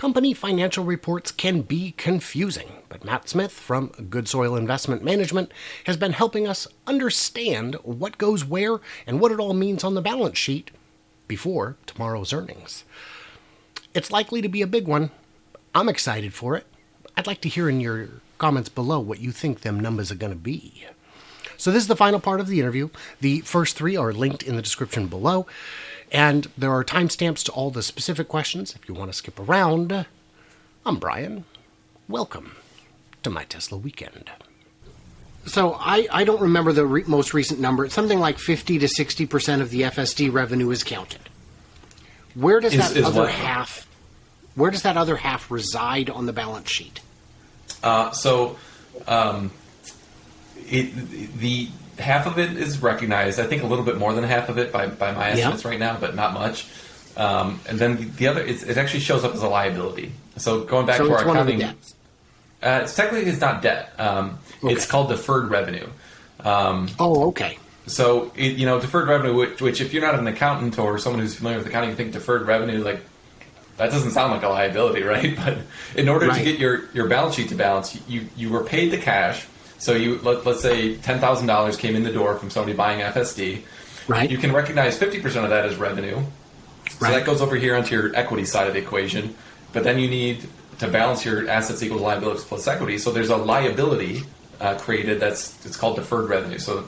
Company financial reports can be confusing, but Matt Smith from Good Soil Investment Management has been helping us understand what goes where and what it all means on the balance sheet before tomorrow's earnings. It's likely to be a big one. I'm excited for it. I'd like to hear in your comments below what you think them numbers are going to be. So this is the final part of the interview. The first three are linked in the description below. And there are timestamps to all the specific questions if you want to skip around. I'm Brian. Welcome to my Tesla weekend. So I don't remember the most recent number. It's something like 50 to 60% of the FSD revenue is counted. Where does that other half reside on the balance sheet? The half of it is recognized. I think a little bit more than half of it by my estimates right now, but not much. And then the other, it actually shows up as a liability. So going back to our accounting, it's not debt. Okay. It's called deferred revenue. Okay. So deferred revenue, which if you're not an accountant or someone who's familiar with accounting, you think deferred revenue, like that doesn't sound like a liability, right? But in order to get your balance sheet to balance, you were paid the cash. So let's say $10,000 came in the door from somebody buying FSD. Right. You can recognize 50% of that as revenue. So that goes over here onto your equity side of the equation. But then you need to balance your assets equals liabilities plus equity. So there's a liability created it's called deferred revenue. So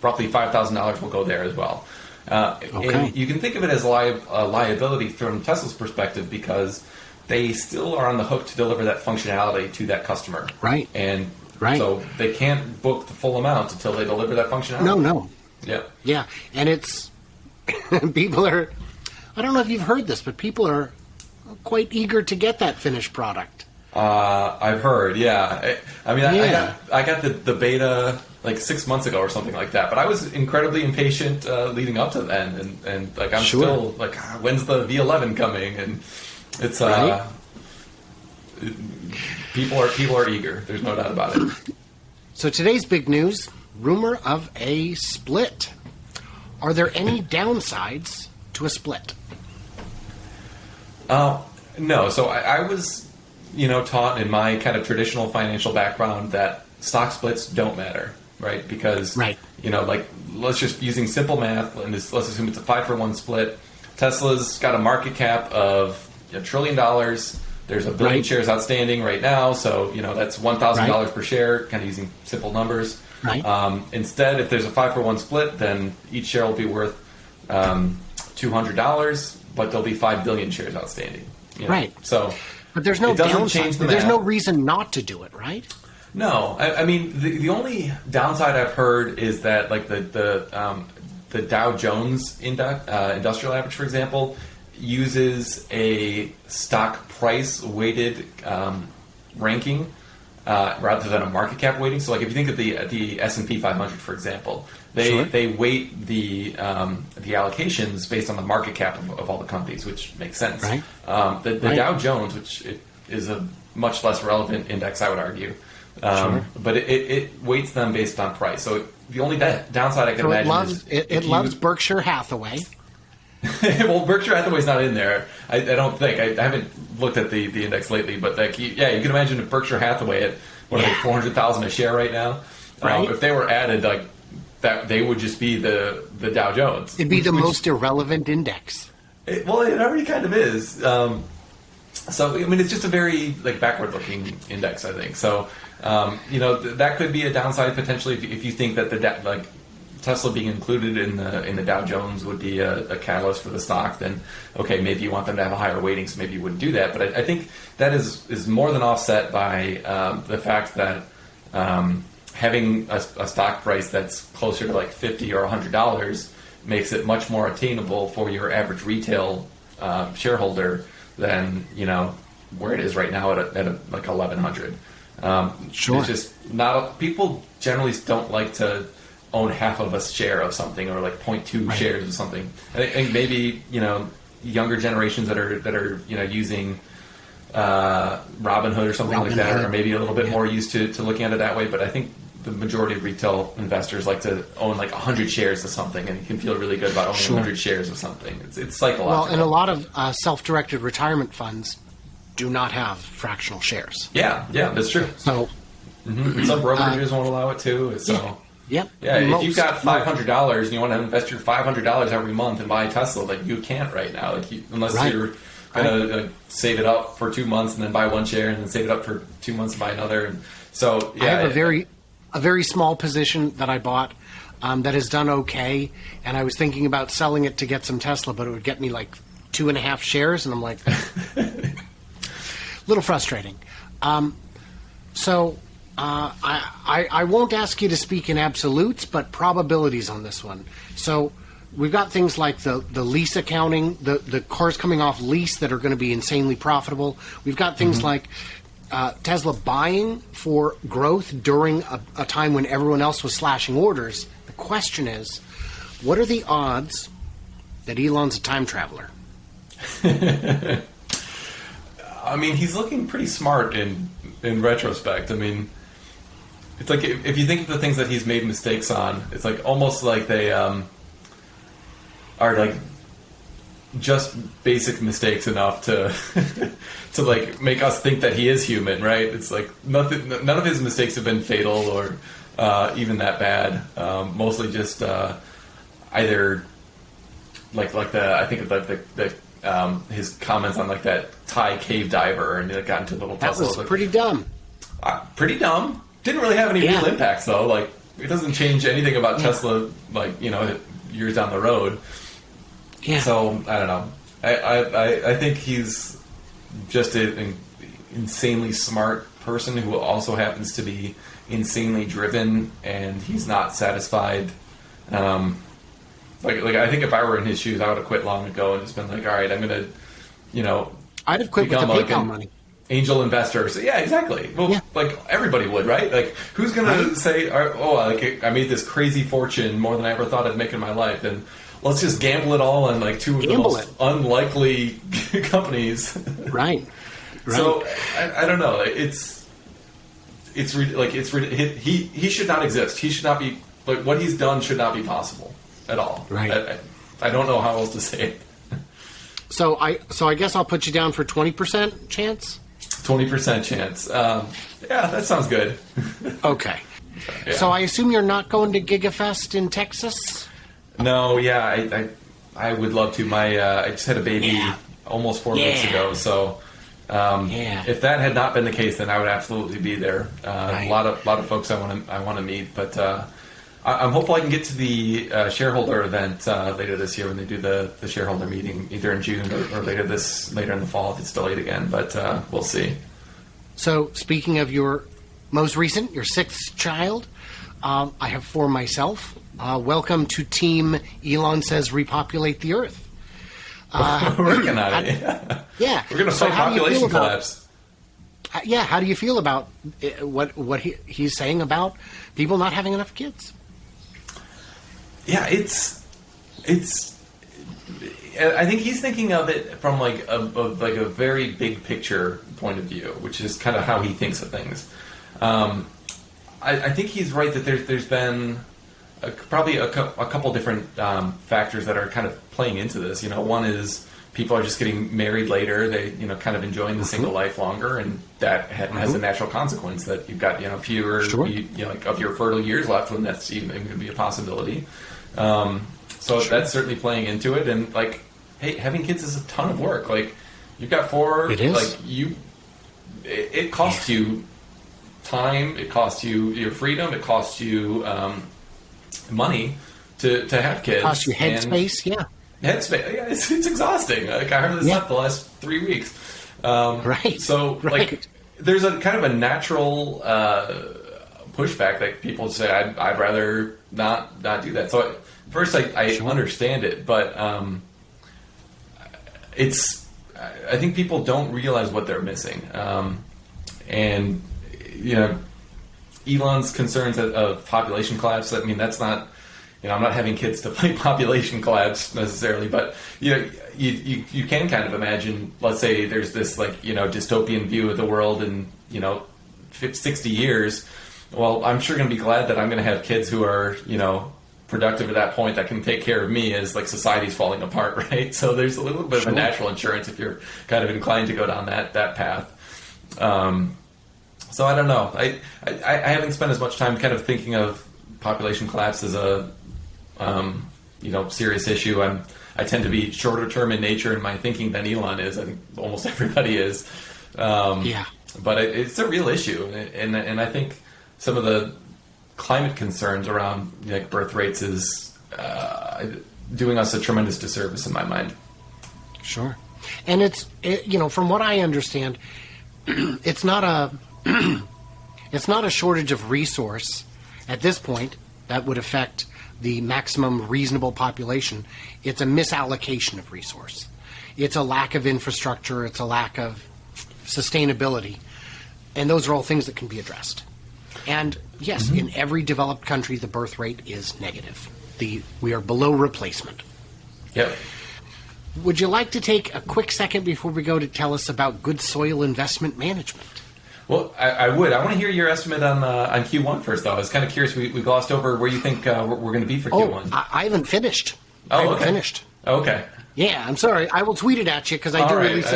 roughly $5,000 will go there as well. And you can think of it as a liability from Tesla's perspective because they still are on the hook to deliver that functionality to that customer. Right. And so they can't book the full amount until they deliver that functionality. No. Yeah. Yeah. And it's, people are, I don't know if you've heard this, but people are quite eager to get that finished product. I've heard, yeah. I got the beta like 6 months ago or something like that, but I was incredibly impatient leading up to then. And like, I'm still like, when's the V11 coming? And it's, People are eager. There's no doubt about it. So today's big news, rumor of a split. Are there any downsides to a split? No. So I was, taught in my kind of traditional financial background that stock splits don't matter, right? Because, let's just using simple math, and let's assume it's a 5-for-1 split. Tesla's got a market cap of $1 trillion. There's 1 billion shares outstanding right now, so that's $1,000 per share, kind of using simple numbers. Right. Instead, if there's a 5-for-1 split, then each share will be worth $200, but there'll be 5 billion shares outstanding. Right. So, but there's no downside. There's no reason not to do it, right? No, I mean the only downside I've heard is that like the Dow Jones index, industrial average, for example, uses a stock price weighted ranking rather than a market cap weighting. So, like if you think of the S&P 500, for example, they weight the allocations based on the market cap of all the companies, which makes sense. Right. The Dow Jones, which is a much less relevant index, I would argue, but it weights them based on price. So the only downside I can imagine is it loves Berkshire Hathaway. Well, Berkshire Hathaway's not in there. I don't think. I haven't looked at the index lately, but you can imagine if Berkshire Hathaway at $400,000 a share right now. If they were added, like that, they would just be the Dow Jones. It'd be the most irrelevant index. It already kind of is. So I mean, it's just a very backward-looking index, I think. So that could be a downside potentially if you think that Tesla being included in the Dow Jones would be a catalyst for the stock, then okay, maybe you want them to have a higher weighting, so maybe you wouldn't do that. But I think that is more than offset by the fact that having a stock price that's closer to like $50 or $100 makes it much more attainable for your average retail shareholder than where it is right now at like $1,100. It's just not people generally don't like to own half of a share of something or like 0.2 shares of something. I think maybe younger generations that are using Robinhood or something like that, or maybe a little bit more used to looking at it that way. But I think the majority of retail investors like to own like 100 shares of something, and you can feel really good about owning 100 shares of something. It's psychological. Well, and a lot of self-directed retirement funds do not have fractional shares. Yeah, that's true. So some brokerages won't allow it too. So yep. Yeah, if you've got $500 and you want to invest your $500 every month and buy a Tesla, like you can't right now, unless you're gonna save it up for 2 months and then buy one share and then save it up for 2 months and buy another. And so I have a very small position that I bought that has done okay, and I was thinking about selling it to get some Tesla, but it would get me like 2.5 shares, and I'm like, a little frustrating. I won't ask you to speak in absolutes, but probabilities on this one. So we've got things like the lease accounting, the cars coming off lease that are going to be insanely profitable. We've got things like Tesla buying for growth during a time when everyone else was slashing orders. The question is, what are the odds that Elon's a time traveler? I mean, he's looking pretty smart in retrospect. I mean, it's like if you think of the things that he's made mistakes on, it's like almost like they are like just basic mistakes enough to to like make us think that he is human, right? It's like none of his mistakes have been fatal or even that bad. Mostly just either like I think of the his comments on like that Thai cave diver and it got into the little tussle. That was pretty dumb. Pretty dumb. Didn't really have any real impacts though. Like it doesn't change anything about Tesla. Like years down the road. Yeah. So I don't know. I think he's just an insanely smart person who also happens to be insanely driven, and he's not satisfied. Like I think if I were in his shoes, I would have quit long ago and just been like, all right, I'm gonna, I'd have quit with the PayPal money. Angel investor. So yeah, exactly. Well, like everybody would, right? Like who's gonna say, like I made this crazy fortune, more than I ever thought I'd make in my life, and let's just gamble it all on like two of the most unlikely companies. Right. So I don't know. He should not exist. He should not be. Like what he's done should not be possible at all. Right. I don't know how else to say it. So I guess I'll put you down for 20% chance. 20% chance. Yeah, that sounds good. Okay. Yeah. So I assume you're not going to GigaFest in Texas? No. Yeah, I would love to. I just had a baby almost 4 weeks ago, so. If that had not been the case, then I would absolutely be there. A lot of folks I want to meet, but I'm hopeful I can get to the shareholder event later this year when they do the shareholder meeting, either in June or later in the fall if it's delayed again. But we'll see. So, speaking of your most recent, your 6th child, I have 4 myself. Welcome to Team Elon Says Repopulate the Earth. We're working on it. Yeah. We're going to fight population collapse. How do you feel about what he's saying about people not having enough kids? Yeah, it's. I think he's thinking of it from like a very big picture point of view, which is kind of how he thinks of things. I think he's right that there's been probably a couple different factors that are kind of playing into this. One is people are just getting married later. They kind of enjoying the single life longer, and that has a natural consequence that you've got fewer of your fertile years left when that's even going to be a possibility. So that's certainly playing into it. And like, hey, having kids is a ton of work. Like you've got 4. It is. Like it costs you time. It costs you your freedom. It costs you money to have kids. It costs you headspace. Headspace. Yeah, it's exhausting. Like I hardly slept the last 3 weeks. Right. So like, there's a kind of a natural pushback that people say I'd rather not do that. So first I understand it, but I think people don't realize what they're missing. And Elon's concerns of population collapse. I mean, that's not. I'm not having kids to fight population collapse necessarily, but you can kind of imagine. Let's say there's this dystopian view of the world in 60 years. Well, I'm sure going to be glad that I'm going to have kids who are productive at that point that can take care of me as like society's falling apart, right? So there's a little bit of a natural insurance if you're kind of inclined to go down that path. So I don't know. I haven't spent as much time kind of thinking of population collapse as a serious issue. I tend to be shorter term in nature in my thinking than Elon is. I think almost everybody is. But it's a real issue, and I think some of the climate concerns around like birth rates is doing us a tremendous disservice in my mind. Sure, and from what I understand, it's not a shortage of resource at this point that would affect the maximum reasonable population. It's a misallocation of resource. It's a lack of infrastructure. It's a lack of sustainability. And those are all things that can be addressed. And yes, in every developed country, the birth rate is negative. We are below replacement. Yep. Would you like to take a quick second before we go to tell us about good soil investment management? Well, I would. I want to hear your estimate on Q1 first, though. I was kind of curious. We glossed over where you think we're going to be for Q1. I haven't finished. Finished. Okay. Yeah, I'm sorry. I will tweet it at you because I do release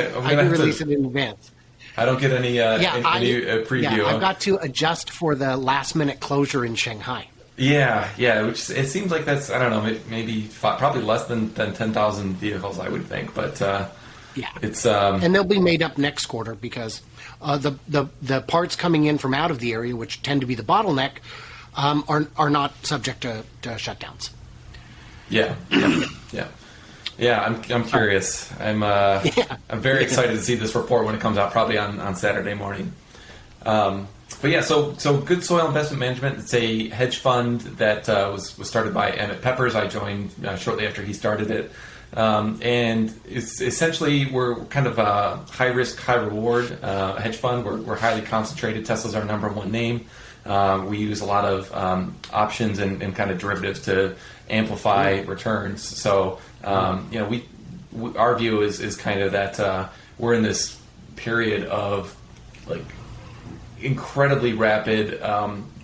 it in advance. I don't get any preview. Yeah, I've got to adjust for the last-minute closure in Shanghai. Yeah. Which it seems like that's, I don't know, maybe probably less than 10,000 vehicles, I would think. But it's and they'll be made up next quarter because the parts coming in from out of the area, which tend to be the bottleneck, are not subject to shutdowns. Yeah. I'm curious. I'm very excited to see this report when it comes out, probably on Saturday morning. But yeah, so Good Soil Investment Management. It's a hedge fund that was started by Emmett Peppers. I joined shortly after he started it. And it's essentially, we're kind of a high risk, high reward hedge fund. We're highly concentrated. Tesla's our number one name. We use a lot of options and kind of derivatives to amplify returns. So our view is kind of that we're in this period of like incredibly rapid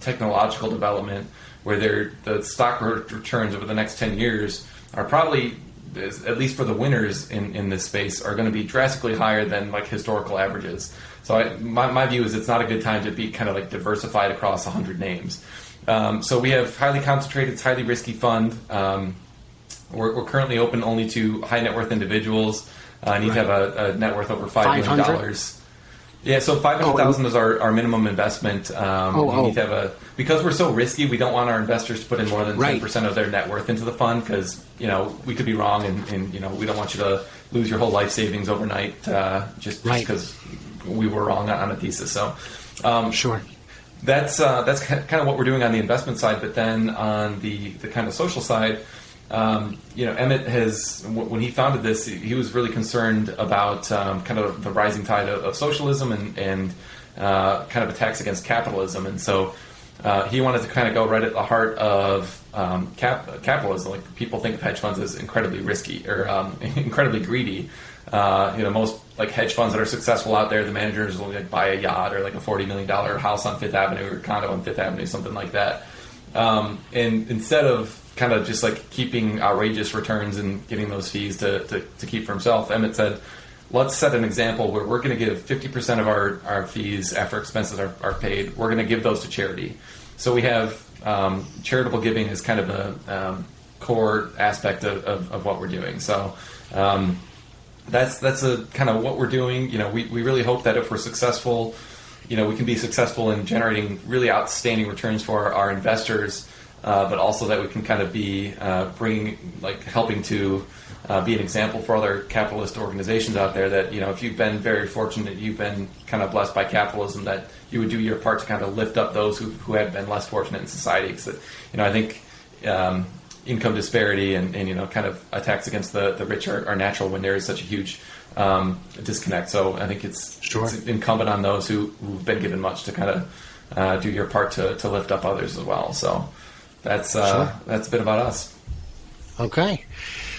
technological development where the stock returns over the next 10 years are probably, at least for the winners in this space, are going to be drastically higher than like historical averages. So my view is it's not a good time to be kind of like diversified across 100 names. So we have highly concentrated, it's highly risky fund. We're currently open only to high net worth individuals. Need to have a net worth over $5 million. Yeah, so $500,000 is our minimum investment. We need to have because we're so risky, we don't want our investors to put in more than 10% of their net worth into the fund because, we could be wrong and we don't want you to lose your whole life savings overnight just because we were wrong on a thesis. So sure. That's kind of what we're doing on the investment side, but then on the kind of social side, Emmett has, when he founded this, he was really concerned about kind of the rising tide of socialism and kind of attacks against capitalism. And so he wanted to kind of go right at the heart of capitalism. Like, people think of hedge funds as incredibly risky or incredibly greedy. Most like hedge funds that are successful out there, the managers will like buy a yacht or like a $40 million house on Fifth Avenue or condo on Fifth Avenue, something like that. And instead of kind of just like keeping outrageous returns and getting those fees to keep for himself, Emmett said, let's set an example where we're going to give 50% of our fees after expenses are paid. We're going to give those to charity. So we have charitable giving as kind of a core aspect of what we're doing. So that's a kind of what we're doing. We really hope that if we're successful, we can be successful in generating really outstanding returns for our investors, but also that we can kind of be helping to be an example for other capitalist organizations out there that, if you've been very fortunate, you've been kind of blessed by capitalism, that you would do your part to kind of lift up those who have been less fortunate in society. Because, I think income disparity and kind of attacks against the rich are natural when there is such a huge disconnect. So I think it's incumbent on those who've been given much to kind of do your part to lift up others as well. So that's a bit about us. Okay.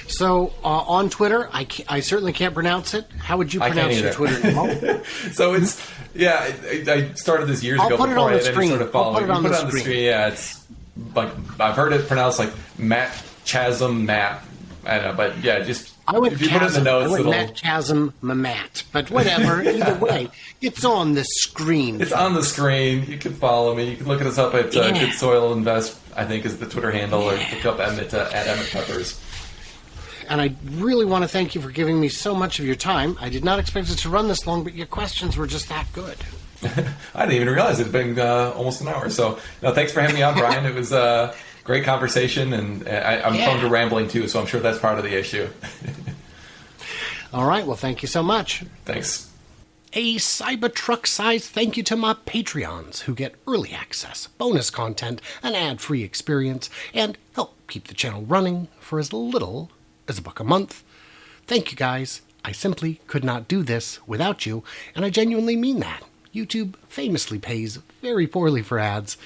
So on Twitter, I certainly can't pronounce it. How would you pronounce your Twitter name? So it's, I started this years ago. I'll put it on the screen. Sort of I'll put it on the screen. Yeah, it's like I've heard it pronounced like Matt Chasm Matt. I don't know, but yeah, just I went if you put it in the chasm. notes, I went it'll. Matt Chasm Mamat, but whatever. Either way, it's on the screen. It's on the screen. You can follow me. You can look us up at Good Soil Invest, I think is the Twitter handle, or look up Emmett at Emmett Peppers. And I really want to thank you for giving me so much of your time. I did not expect it to run this long, but your questions were just that good. I didn't even realize it had been almost an hour. So, no, thanks for having me on, Brian. It was a great conversation, and I'm prone to rambling too, so I'm sure that's part of the issue. All right, well, thank you so much. Thanks. A Cybertruck-sized thank you to my Patreons who get early access, bonus content, an ad-free experience, and help keep the channel running for as little as $1 a month. Thank you, guys. I simply could not do this without you, and I genuinely mean that. YouTube famously pays very poorly for ads,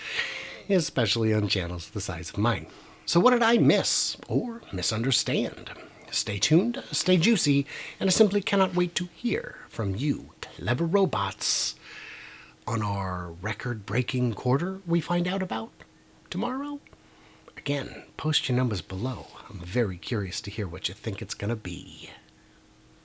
especially on channels the size of mine. So what did I miss or misunderstand? Stay tuned, stay juicy, and I simply cannot wait to hear from you clever robots on our record-breaking quarter we find out about tomorrow. Again, post your numbers below. I'm very curious to hear what you think it's going to be.